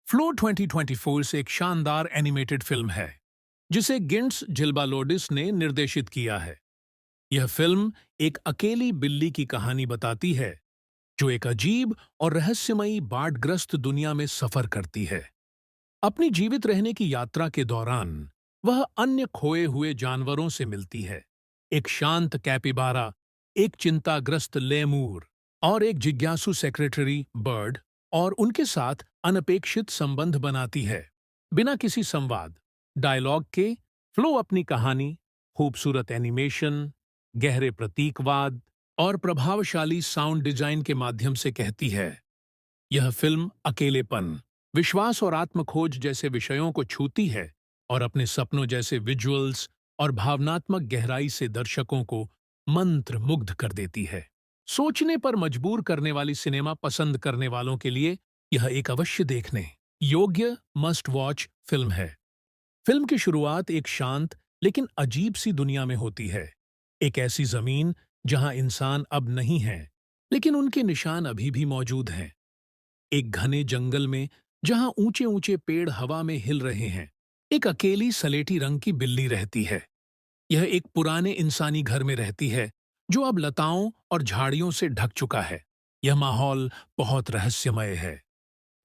Flow 2024 एक शानदार animated film है जिसे गिंट्स जिल्बालोडिस ने निर्देशित किया है। यह फिल्म एक अकेली बिल्ली की कहानी बताती है जो एक अजीब और रहस्यमयी बाढ़ग्रस्त दुनिया में सफर करती है। अपनी जीवित रहने की यात्रा के दौरान वह अन्य खोए हुए जानवरों से मिलती है, एक शांत कैपिबारा, एक चिंताग्रस्त लेमूर और एक जिज्ञासु सेक्रेटरी बर्ड, और उनके साथ अनपेक्षित संबंध बनाती है। बिना किसी संवाद डायलॉग के फ्लो अपनी कहानी खूबसूरत एनिमेशन, गहरे प्रतीकवाद और प्रभावशाली साउंड डिजाइन के माध्यम से कहती है। यह फिल्म अकेलेपन, विश्वास और आत्मखोज जैसे विषयों को छूती है और अपने सपनों जैसे विजुअल्स और भावनात्मक गहराई से दर्शकों को मंत्र मुग्ध कर देती है। सोचने पर मजबूर करने वाली सिनेमा पसंद करने वालों के लिए यह एक अवश्य देखने योग्य मस्ट वॉच फिल्म है। फिल्म की शुरुआत एक शांत लेकिन अजीब सी दुनिया में होती है, एक ऐसी जमीन जहां इंसान अब नहीं है, लेकिन उनके निशान अभी भी मौजूद हैं। एक घने जंगल में जहां ऊंचे ऊंचे पेड़ हवा में हिल रहे हैं, एक अकेली सलेटी रंग की बिल्ली रहती है। यह एक पुराने इंसानी घर में रहती है जो अब लताओं और झाड़ियों से ढक चुका है। यह माहौल बहुत रहस्यमय है।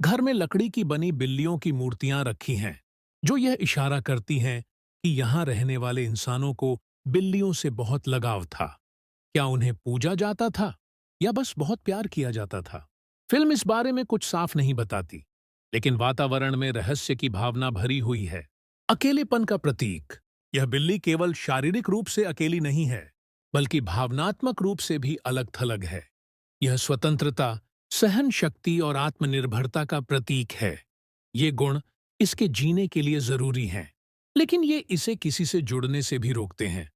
घर में लकड़ी की बनी बिल्लियों की मूर्तियां रखी हैं जो यह इशारा करती हैं कि यहां रहने वाले इंसानों को बिल्लियों से बहुत लगाव था। क्या उन्हें पूजा जाता था या बस बहुत प्यार किया जाता था? फिल्म इस बारे में कुछ साफ नहीं बताती, लेकिन वातावरण में रहस्य की भावना भरी हुई है। अकेलेपन का प्रतीक, यह बिल्ली केवल शारीरिक रूप से अकेली नहीं है, बल्कि भावनात्मक रूप से भी अलग थलग है। यह स्वतंत्रता, सहन शक्ति और आत्मनिर्भरता का प्रतीक है। ये गुण इसके जीने के लिए जरूरी हैं, लेकिन ये इसे किसी से जुड़ने से भी रोकते हैं।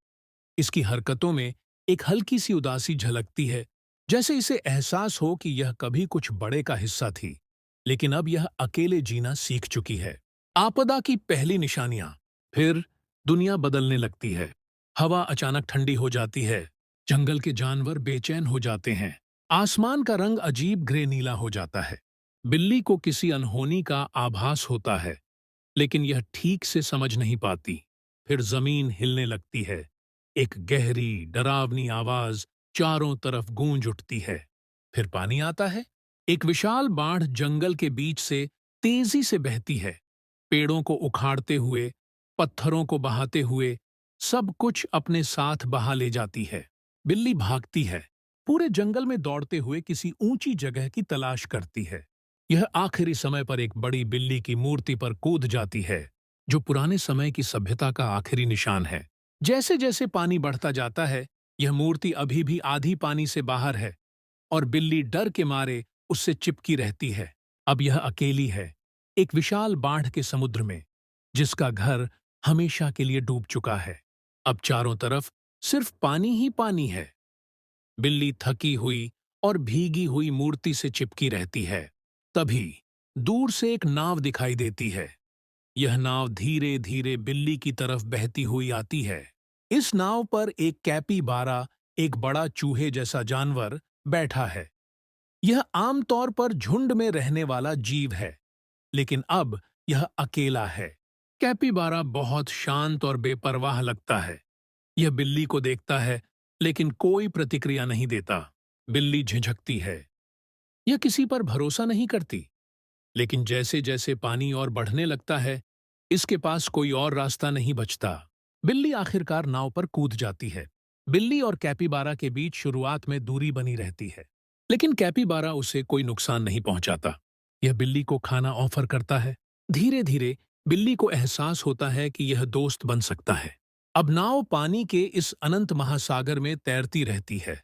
इसकी हरकतों में एक हल्की सी उदासी झलकती है, जैसे इसे एहसास हो कि यह कभी कुछ बड़े का हिस्सा थी, लेकिन अब यह अकेले जीना सीख चुकी है। आपदा की पहली निशानियां, फिर दुनिया बदलने लगती है। हवा अचानक ठंडी हो जाती है, जंगल के जानवर बेचैन हो जाते हैं, आसमान का रंग अजीब ग्रे नीला हो जाता है। बिल्ली को किसी अनहोनी का आभास होता है, लेकिन यह ठीक से समझ नहीं पाती। फिर जमीन हिलने लगती है, एक गहरी डरावनी आवाज चारों तरफ गूंज उठती है। फिर पानी आता है, एक विशाल बाढ़ जंगल के बीच से तेजी से बहती है, पेड़ों को उखाड़ते हुए, पत्थरों को बहाते हुए, सब कुछ अपने साथ बहा ले जाती है। बिल्ली भागती है, पूरे जंगल में दौड़ते हुए किसी ऊंची जगह की तलाश करती है। यह आखिरी समय पर एक बड़ी बिल्ली की मूर्ति पर कूद जाती है, जो पुराने समय की सभ्यता का आखिरी निशान है। जैसे जैसे पानी बढ़ता जाता है, यह मूर्ति अभी भी आधी पानी से बाहर है और बिल्ली डर के मारे उससे चिपकी रहती है। अब यह अकेली है, एक विशाल बाढ़ के समुद्र में, जिसका घर हमेशा के लिए डूब चुका है। अब चारों तरफ सिर्फ पानी ही पानी है। बिल्ली थकी हुई और भीगी हुई मूर्ति से चिपकी रहती है। तभी दूर से एक नाव दिखाई देती है। यह नाव धीरे धीरे बिल्ली की तरफ बहती हुई आती है। इस नाव पर एक कैपिबारा, एक बड़ा चूहे जैसा जानवर, बैठा है। यह आमतौर पर झुंड में रहने वाला जीव है, लेकिन अब यह अकेला है। कैपिबारा बहुत शांत और बेपरवाह लगता है। यह बिल्ली को देखता है, लेकिन कोई प्रतिक्रिया नहीं देता। बिल्ली झिझकती है, यह किसी पर भरोसा नहीं करती। लेकिन जैसे जैसे पानी और बढ़ने लगता है, इसके पास कोई और रास्ता नहीं बचता। बिल्ली आखिरकार नाव पर कूद जाती है। बिल्ली और कैपिबारा के बीच शुरुआत में दूरी बनी रहती है, लेकिन कैपिबारा उसे कोई नुकसान नहीं पहुंचाता। यह बिल्ली को खाना ऑफर करता है। धीरे धीरे बिल्ली को एहसास होता है कि यह दोस्त बन सकता है। अब नाव पानी के इस अनंत महासागर में तैरती रहती है।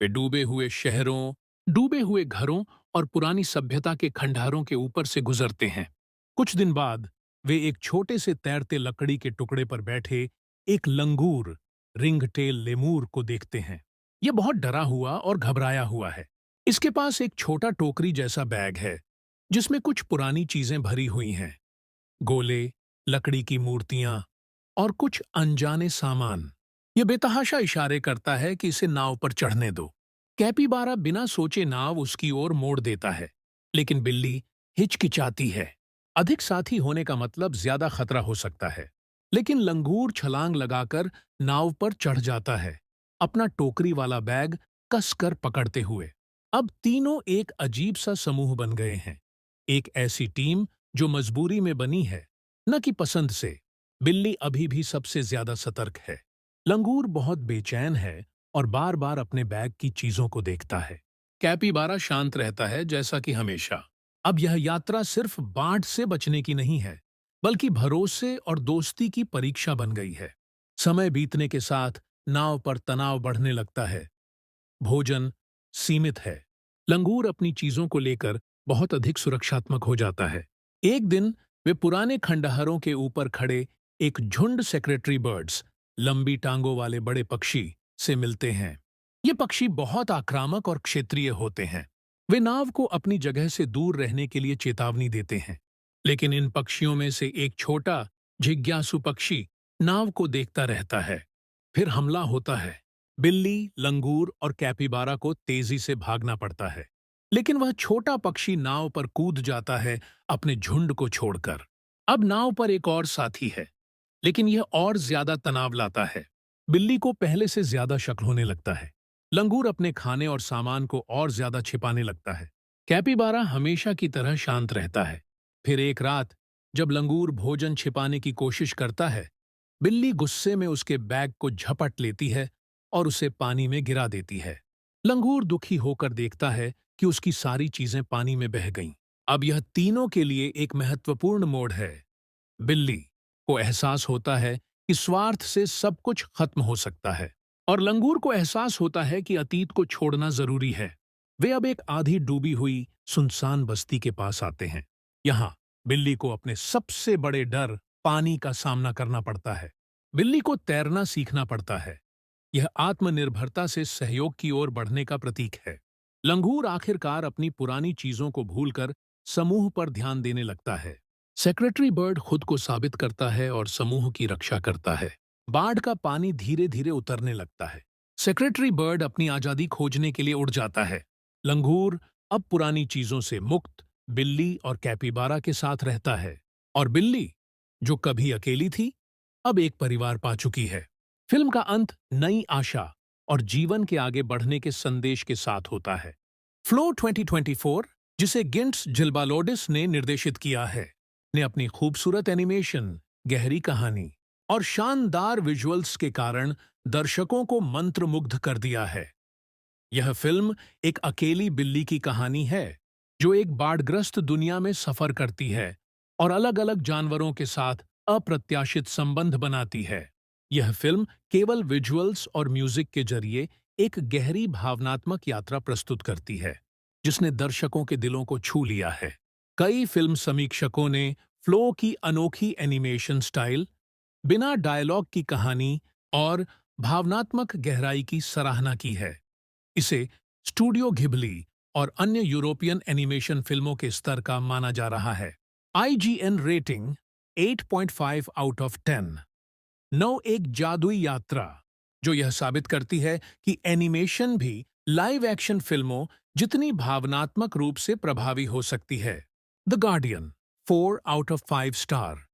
वे डूबे हुए शहरों, डूबे हुए घरों और पुरानी सभ्यता के खंडहरों के ऊपर से गुजरते हैं। कुछ दिन बाद वे एक छोटे से तैरते लकड़ी के टुकड़े पर बैठे एक लंगूर, रिंगटेल लेमूर को देखते हैं। यह बहुत डरा हुआ और घबराया हुआ है। इसके पास एक छोटा टोकरी जैसा बैग है, जिसमें कुछ पुरानी चीजें भरी हुई हैं, गोले, लकड़ी की मूर्तियां और कुछ अनजाने सामान। यह बेतहाशा इशारे करता है कि इसे नाव पर चढ़ने दो। कैपिबारा बिना सोचे नाव उसकी ओर मोड़ देता है, लेकिन बिल्ली हिचकिचाती है। अधिक साथी होने का मतलब ज्यादा खतरा हो सकता है। लेकिन लंगूर छलांग लगाकर नाव पर चढ़ जाता है, अपना टोकरी वाला बैग कसकर पकड़ते हुए। अब तीनों एक अजीब सा समूह बन गए हैं, एक ऐसी टीम जो मजबूरी में बनी है, न कि पसंद से। बिल्ली अभी भी सबसे ज्यादा सतर्क है। लंगूर बहुत बेचैन है और बार बार अपने बैग की चीजों को देखता है। कैपीबारा शांत रहता है, जैसा कि हमेशा। अब यह यात्रा सिर्फ बाढ़ से बचने की नहीं है, बल्कि भरोसे और दोस्ती की परीक्षा बन गई है। समय बीतने के साथ नाव पर तनाव बढ़ने लगता है। भोजन सीमित है। लंगूर अपनी चीजों को लेकर बहुत अधिक सुरक्षात्मक हो जाता है। एक दिन वे पुराने खंडहरों के ऊपर खड़े एक झुंड सेक्रेटरी बर्ड्स, लंबी टांगों वाले बड़े पक्षी, से मिलते हैं। ये पक्षी बहुत आक्रामक और क्षेत्रीय होते हैं। वे नाव को अपनी जगह से दूर रहने के लिए चेतावनी देते हैं। लेकिन इन पक्षियों में से एक छोटा जिज्ञासु पक्षी नाव को देखता रहता है। फिर हमला होता है। बिल्ली, लंगूर और कैपिबारा को तेजी से भागना पड़ता है। लेकिन वह छोटा पक्षी नाव पर कूद जाता है, अपने झुंड को छोड़कर। अब नाव पर एक और साथी है, लेकिन यह और ज्यादा तनाव लाता है। बिल्ली को पहले से ज्यादा शक होने लगता है। लंगूर अपने खाने और सामान को और ज्यादा छिपाने लगता है। कैपिबारा हमेशा की तरह शांत रहता है। फिर एक रात, जब लंगूर भोजन छिपाने की कोशिश करता है, बिल्ली गुस्से में उसके बैग को झपट लेती है और उसे पानी में गिरा देती है। लंगूर दुखी होकर देखता है कि उसकी सारी चीजें पानी में बह गईं। अब यह तीनों के लिए एक महत्वपूर्ण मोड़ है। बिल्ली को एहसास होता है कि स्वार्थ से सब कुछ खत्म हो सकता है, और लंगूर को एहसास होता है कि अतीत को छोड़ना जरूरी है। वे अब एक आधी डूबी हुई सुनसान बस्ती के पास आते हैं। यहाँ बिल्ली को अपने सबसे बड़े डर, पानी का सामना करना पड़ता है। बिल्ली को तैरना सीखना पड़ता है। यह आत्मनिर्भरता से सहयोग की ओर बढ़ने का प्रतीक है। लंगूर आखिरकार अपनी पुरानी चीजों को भूलकर समूह पर ध्यान देने लगता है। सेक्रेटरी बर्ड खुद को साबित करता है और समूह की रक्षा करता है। बाढ़ का पानी धीरे धीरे उतरने लगता है। सेक्रेटरी बर्ड अपनी आजादी खोजने के लिए उड़ जाता है। लंगूर अब पुरानी चीजों से मुक्त बिल्ली और कैपिबारा के साथ रहता है। और बिल्ली, जो कभी अकेली थी, अब एक परिवार पा चुकी है। फिल्म का अंत नई आशा और जीवन के आगे बढ़ने के संदेश के साथ होता है। फ्लो 2024, जिसे गिंट्स जिल्बालोडिस ने निर्देशित किया है, ने अपनी खूबसूरत एनिमेशन, गहरी कहानी और शानदार विजुअल्स के कारण दर्शकों को मंत्रमुग्ध कर दिया है। यह फिल्म एक अकेली बिल्ली की कहानी है, जो एक बाढ़ग्रस्त दुनिया में सफर करती है और अलग-अलग जानवरों के साथ अप्रत्याशित संबंध बनाती है। यह फिल्म केवल विजुअल्स और म्यूजिक के जरिए एक गहरी भावनात्मक यात्रा प्रस्तुत करती है, जिसने दर्शकों के दिलों को छू लिया है। कई फिल्म समीक्षकों ने फ्लो की अनोखी एनिमेशन स्टाइल, बिना डायलॉग की कहानी और भावनात्मक गहराई की सराहना की है। इसे स्टूडियो घिबली और अन्य यूरोपियन एनिमेशन फिल्मों के स्तर का माना जा रहा है। IGN rating 8.5 out of 10। नौ एक जादुई यात्रा, जो यह साबित करती है कि एनिमेशन भी लाइव एक्शन फिल्मों जितनी भावनात्मक रूप से प्रभावी हो सकती है। The guardian 4 out of 5 star.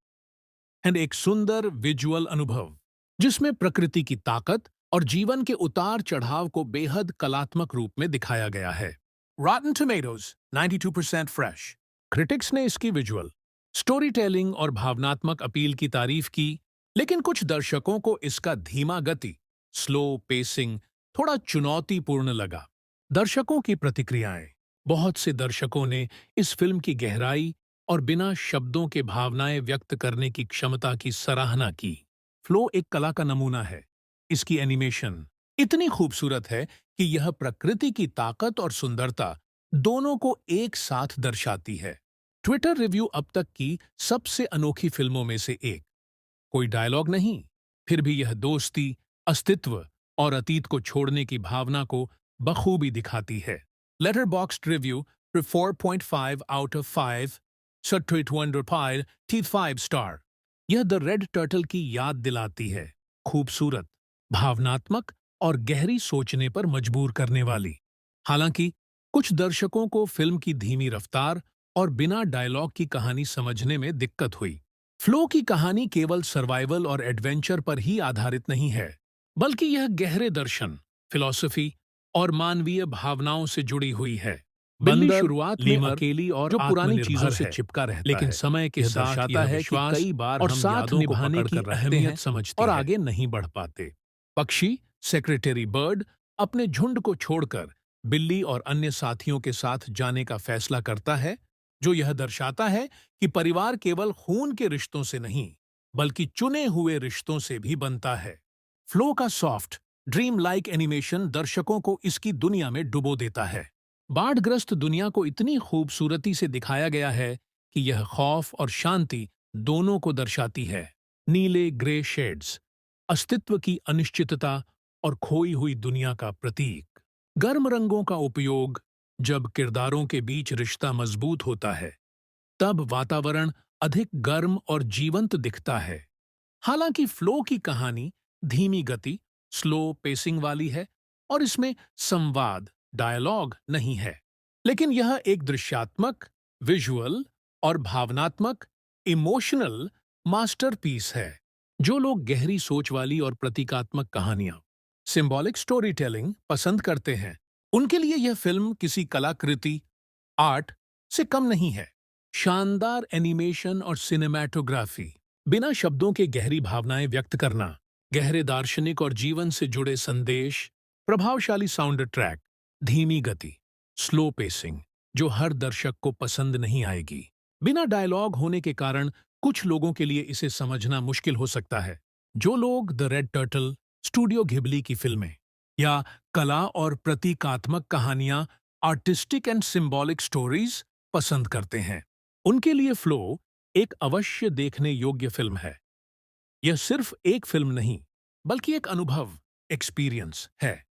And एक सुंदर विजुअल अनुभव, जिसमें प्रकृति की ताकत और जीवन के उतार चढ़ाव को बेहद कलात्मक रूप में दिखाया गया है। रॉटन टोमेटोज 92% फ्रेश। क्रिटिक्स ने इसकी विजुअल, स्टोरी टेलिंग और भावनात्मक अपील की तारीफ की, लेकिन कुछ दर्शकों को इसका धीमा गति, स्लो पेसिंग थोड़ा चुनौतीपूर्ण लगा। दर्शकों की प्रतिक्रियाएं। बहुत से दर्शकों ने इस फिल्म की गहराई और बिना शब्दों के भावनाएं व्यक्त करने की क्षमता की सराहना की। फ्लो एक कला का नमूना है। इसकी एनिमेशन इतनी खूबसूरत है कि यह प्रकृति की ताकत और सुंदरता दोनों को एक साथ दर्शाती है। ट्विटर रिव्यू अब तक की सबसे अनोखी फिल्मों में से एक। कोई डायलॉग नहीं, फिर भी यह दोस्ती, अस्तित्व और अतीत को छोड़ने की भावना को बखूबी दिखाती है। Letterboxd review 4.5 out of 5, straight wonder पाइल टी 5 स्टार। यह द रेड टर्टल की याद दिलाती है। खूबसूरत, भावनात्मक और गहरी सोचने पर मजबूर करने वाली। हालांकि कुछ दर्शकों को फिल्म की धीमी रफ्तार और बिना डायलॉग की कहानी समझने में दिक्कत हुई। फ्लो की कहानी केवल सर्वाइवल और एडवेंचर पर ही आधारित नहीं है, बल्कि यह गहरे दर्शन, फिलॉसफी और मानवीय भावनाओं से जुड़ी हुई है। बिल्ली बंदर, शुरुआत में लीमर, अकेली और जो पुरानी आत्मनिर्भर चीजों से है, चिपका रहता लेकिन है, समय के यह साथ दर्शाता यह है कि विश्वास कई बार और हम साथ यादों को निभाने की पकड़ कर रखते अहमियत हैं समझती और है आगे नहीं बढ़ पाते। पक्षी सेक्रेटरी बर्ड अपने झुंड को छोड़कर बिल्ली और अन्य साथियों के साथ जाने का फैसला करता है, जो यह दर्शाता है कि परिवार केवल खून के रिश्तों से नहीं, बल्कि चुने हुए रिश्तों से भी बनता है। फ्लो का सॉफ्ट, ड्रीम लाइक एनिमेशन दर्शकों को इसकी दुनिया में डुबो देता है। बाढ़ग्रस्त दुनिया को इतनी खूबसूरती से दिखाया गया है कि यह खौफ और शांति दोनों को दर्शाती है। नीले ग्रे शेड्स, अस्तित्व की अनिश्चितता और खोई हुई दुनिया का प्रतीक। गर्म रंगों का उपयोग, जब किरदारों के बीच रिश्ता मजबूत होता है, तब वातावरण अधिक गर्म और जीवंत दिखता है। हालांकि फ्लो की कहानी धीमी गति, स्लो पेसिंग वाली है और इसमें संवाद, डायलॉग नहीं है, लेकिन यह एक दृश्यात्मक, विजुअल और भावनात्मक, इमोशनल मास्टरपीस है। जो लोग गहरी सोच वाली और प्रतीकात्मक कहानियां, सिंबॉलिक स्टोरी टेलिंग पसंद करते हैं, उनके लिए यह फिल्म किसी कलाकृति, आर्ट से कम नहीं है। शानदार एनिमेशन और सिनेमैटोग्राफी, बिना शब्दों के गहरी भावनाएं व्यक्त करना, गहरे दार्शनिक और जीवन से जुड़े संदेश, प्रभावशाली साउंड ट्रैक, धीमी गति, स्लो पेसिंग, जो हर दर्शक को पसंद नहीं आएगी। बिना डायलॉग होने के कारण कुछ लोगों के लिए इसे समझना मुश्किल हो सकता है। जो लोग the red turtle, studio Ghibli की फिल्में या कला और प्रतीकात्मक कहानियां, आर्टिस्टिक एंड सिंबॉलिक स्टोरीज पसंद करते हैं, उनके लिए फ्लो एक अवश्य देखने योग्य फिल्म है। यह सिर्फ एक फिल्म नहीं, बल्कि एक अनुभव, एक्सपीरियंस है।